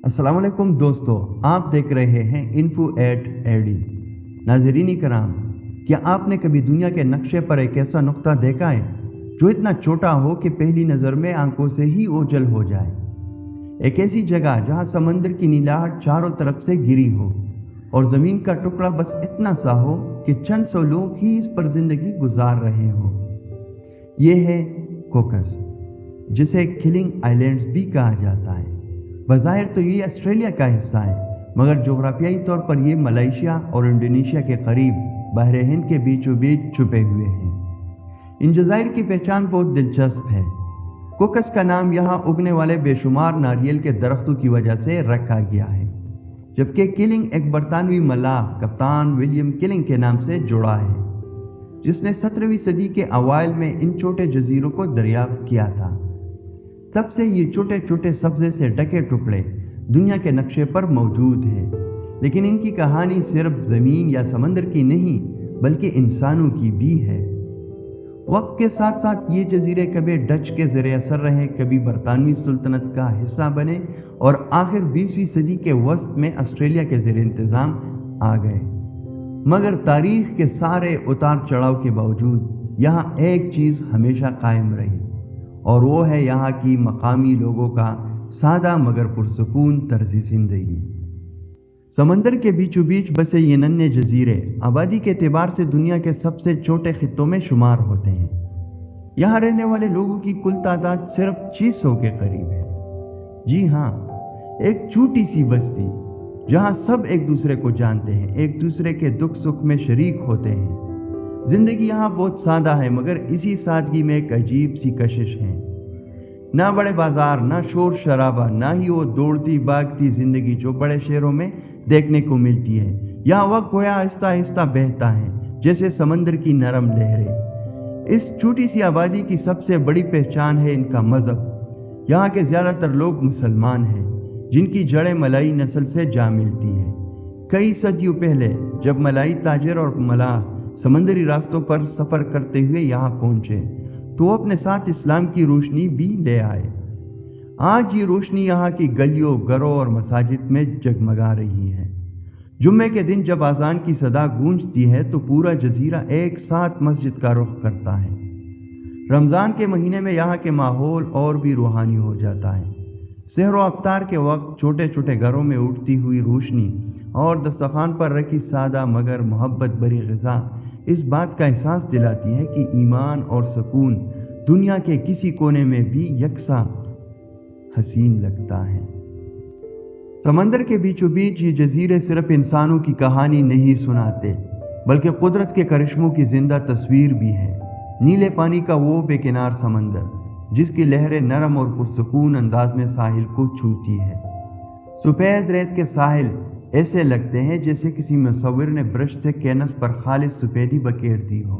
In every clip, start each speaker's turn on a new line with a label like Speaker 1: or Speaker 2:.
Speaker 1: अस्सलाम वालेकुम दोस्तों, आप देख रहे हैं info@AD। नाज़रीन कराम, क्या आपने कभी दुनिया के नक्शे पर एक ऐसा नुक्ता देखा है जो इतना छोटा हो कि पहली नज़र में आंखों से ही ओझल हो जाए? एक ऐसी जगह जहां समंदर की नीलाहट चारों तरफ से घिरी हो और ज़मीन का टुकड़ा बस इतना सा हो कि चंद सौ लोग ही इस पर ज़िंदगी गुजार रहे हो। ये है कोकस, जिसे किलिंग आइलैंड्स भी कहा जाता है। बज़ाहिर तो ये ऑस्ट्रेलिया का हिस्सा है, मगर जोग्राफियाई तौर पर ये मलेशिया और इंडोनेशिया के करीब बहर हिंद के बीचों बीच छुपे हुए हैं। इन जज़ाइर की पहचान बहुत दिलचस्प है। कोकस का नाम यहाँ उगने वाले बेशुमार नारियल के दरख्तों की वजह से रखा गया है, जबकि किलिंग एक बरतानवी मल्लाह कप्तान विलियम किलिंग के नाम से जुड़ा है, जिसने 17वीं सदी के अवाइल में इन छोटे जजीरों को दरियाफ्त किया था। तब से ये छोटे छोटे सब्जे से ढके टुकड़े दुनिया के नक्शे पर मौजूद हैं, लेकिन इनकी कहानी सिर्फ ज़मीन या समंदर की नहीं बल्कि इंसानों की भी है। वक्त के साथ साथ ये जजीरे कभी डच के ज़रिए असर रहे, कभी बरतानवी सुल्तनत का हिस्सा बने और आखिर 20वीं सदी के वस्त में ऑस्ट्रेलिया के ज़ेर इंतज़ाम आ गए। मगर तारीख़ के सारे उतार चढ़ाव के बावजूद यहाँ एक चीज़ हमेशा कायम रही, और वो है यहाँ की मकामी लोगों का सादा मगर पुरसकून तर्ज़ ज़िंदगी। समंदर के बीचों बीच बसे ये नन्हे जजीरे आबादी के एतबार से दुनिया के सबसे छोटे खित्तों में शुमार होते हैं। यहाँ रहने वाले लोगों की कुल तादाद सिर्फ 600 के करीब है। जी हाँ, एक छोटी सी बस्ती जहाँ सब एक दूसरे को जानते हैं, एक दूसरे के दुख सुख में शरीक होते हैं। ज़िंदगी यहाँ बहुत सादा है, मगर इसी सादगी में एक अजीब सी कशिश है। ना बड़े बाजार, ना शोर शराबा, ना ही वो दौड़ती भागती ज़िंदगी जो बड़े शहरों में देखने को मिलती है। यहाँ वक्त गोया आहिस्ता आहिस्ता बहता है, जैसे समंदर की नरम लहरें। इस छोटी सी आबादी की सबसे बड़ी पहचान है इनका मज़हब। यहाँ के ज़्यादातर लोग मुसलमान हैं, जिनकी जड़ें मलाई नस्ल से जा मिलती है। कई सदियों पहले जब मलाई ताजर और मलाह समंदरी रास्तों पर सफ़र करते हुए यहाँ पहुँचे तो वो अपने साथ इस्लाम की रोशनी भी ले आए। आज ये रोशनी यहाँ की गलियों, घरों और मसाजिद में जगमगा रही है। जुम्मे के दिन जब अज़ान की सदा गूंजती है तो पूरा जजीरा एक साथ मस्जिद का रुख करता है। रमज़ान के महीने में यहाँ के माहौल और भी रूहानी हो जाता है। सहर व अफ्तार के वक्त छोटे छोटे घरों में उठती हुई रोशनी और दस्तरखान पर रखी सादा मगर मोहब्बत भरी ग़िज़ा इस बात का एहसास दिलाती है कि ईमान और सुकून दुनिया के किसी कोने में भी यकसा हसीन लगता है। समंदर के बीचों बीच ये जजीरे सिर्फ इंसानों की कहानी नहीं सुनाते, बल्कि कुदरत के करिश्मों की जिंदा तस्वीर भी है। नीले पानी का वो बेकिनार समंदर जिसकी लहरें नरम और पुरसकून अंदाज में साहिल को छूती है। सफ़ेद रेत के साहिल ऐसे लगते हैं जैसे किसी मुसव्विर ने ब्रश से कैनस पर खालिस सफ़ेदी बखेर दी हो।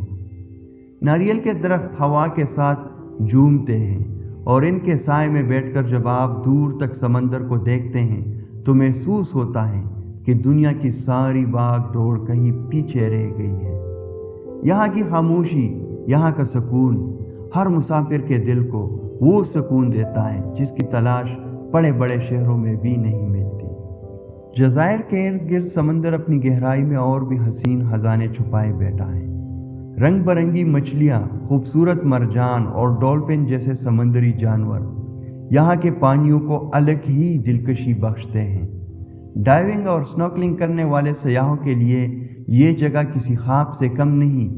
Speaker 1: नारियल के दरख्त हवा के साथ झूमते हैं और इनके साए में बैठकर जब आप दूर तक समंदर को देखते हैं तो महसूस होता है कि दुनिया की सारी भाग दौड़ कहीं पीछे रह गई है। यहाँ की खामोशी, यहाँ का सुकून हर मुसाफिर के दिल को वो सुकून देता है जिसकी तलाश बड़े बड़े शहरों में भी नहीं मिलती। जज़ायर के इर्द गिर्द समंदर अपनी गहराई में और भी हसीन खजाने छुपाए बैठा है। रंग बरंगी मछलियाँ, खूबसूरत मरजान और डॉल्फिन जैसे समंदरी जानवर यहाँ के पानियों को अलग ही दिलकशी बख्शते हैं। डाइविंग और स्नॉर्कलिंग करने वाले सयाहों के लिए ये जगह किसी ख्वाब से कम नहीं।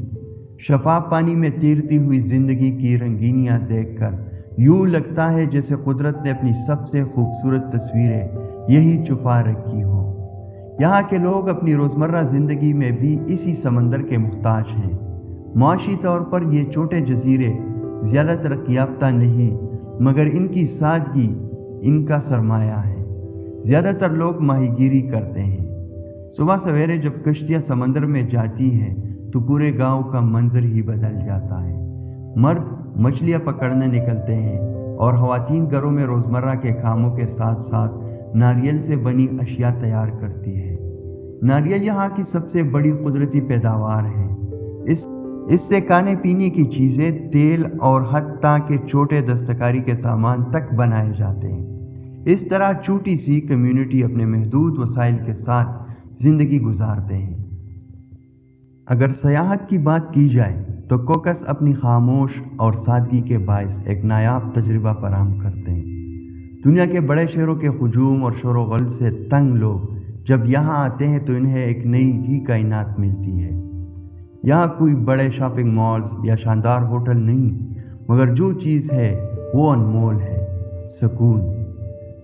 Speaker 1: शफाफ पानी में तैरती हुई ज़िंदगी की रंगीनियाँ देखकर यूँ लगता है जैसे कुदरत ने अपनी सबसे खूबसूरत तस्वीरें यही छुपा रखी हो। यहाँ के लोग अपनी रोज़मर्रा ज़िंदगी में भी इसी समंदर के मुख्ताज हैं। माशी तौर पर ये छोटे जजीरे ज़्यादा तरक्की याफ्ता नहीं, मगर इनकी सादगी इनका सरमाया है। ज़्यादातर लोग माहीगीरी करते हैं। सुबह सवेरे जब कश्तियाँ समंदर में जाती हैं तो पूरे गांव का मंजर ही बदल जाता है। मर्द मछलियाँ पकड़ने निकलते हैं और ख़वातीन घरों में रोज़मर्रा के कामों के साथ साथ नारियल से बनी अशिया तैयार करती है। नारियल यहाँ की सबसे बड़ी कुदरती पैदावार है। इससे खाने पीने की चीज़ें, तेल और हत्ता के छोटे दस्तकारी के सामान तक बनाए जाते हैं। इस तरह छोटी सी कम्युनिटी अपने महदूद वसाइल के साथ ज़िंदगी गुजारते हैं। अगर सयाहत की बात की जाए तो कोकस अपनी खामोश और सादगी के बायस एक नायाब तजुर्बा फराहम करते हैं। दुनिया के बड़े शहरों के हुजूम और शोर गल से तंग लोग जब यहाँ आते हैं तो इन्हें एक नई ही कायनात मिलती है। यहाँ कोई बड़े शॉपिंग मॉल्स या शानदार होटल नहीं, मगर जो चीज़ है वो अनमोल है, सुकून।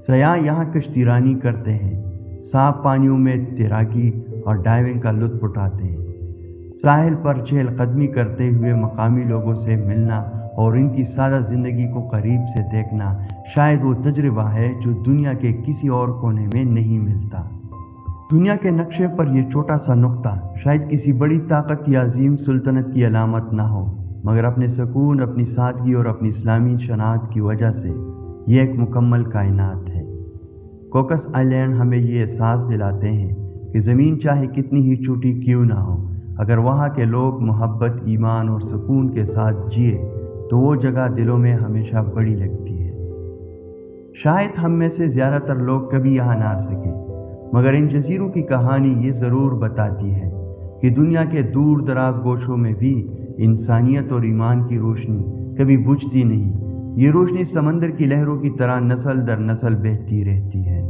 Speaker 1: सयाह यहाँ कश्तीरानी करते हैं, साफ पानियों में तैराकी और डाइविंग का लुत्फ उठाते हैं। साहिल पर चहलकदमी करते हुए मकामी लोगों से मिलना और इनकी सादा ज़िंदगी को करीब से देखना शायद वो तजुर्बा है जो दुनिया के किसी और कोने में नहीं मिलता। दुनिया के नक्शे पर यह छोटा सा नुक्ता शायद किसी बड़ी ताकत या अजीम सुल्तनत की अलामत ना हो, मगर अपने सुकून, अपनी सादगी और अपनी इस्लामी शनाख्त की वजह से ये एक मुकम्मल कायनात है। कोकस आइलैंड हमें ये एहसास दिलाते हैं कि ज़मीन चाहे कितनी ही छोटी क्यों ना हो, अगर वहाँ के लोग मोहब्बत, ईमान और सुकून के साथ जिए तो वो जगह दिलों में हमेशा बड़ी लगती है। शायद हम में से ज़्यादातर लोग कभी यहाँ ना आ सके, मगर इन जजीरों की कहानी ये ज़रूर बताती है कि दुनिया के दूर दराज गोशों में भी इंसानियत और ईमान की रोशनी कभी बुझती नहीं। ये रोशनी समंदर की लहरों की तरह नस्ल दर नस्ल बहती रहती है।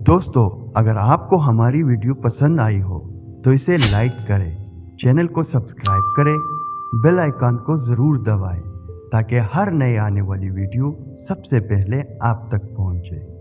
Speaker 1: दोस्तों, अगर आपको हमारी वीडियो पसंद आई हो तो इसे लाइक करें, चैनल को सब्सक्राइब करें, बेल आइकन को ज़रूर दबाएं ताकि हर नए आने वाली वीडियो सबसे पहले आप तक पहुंचे।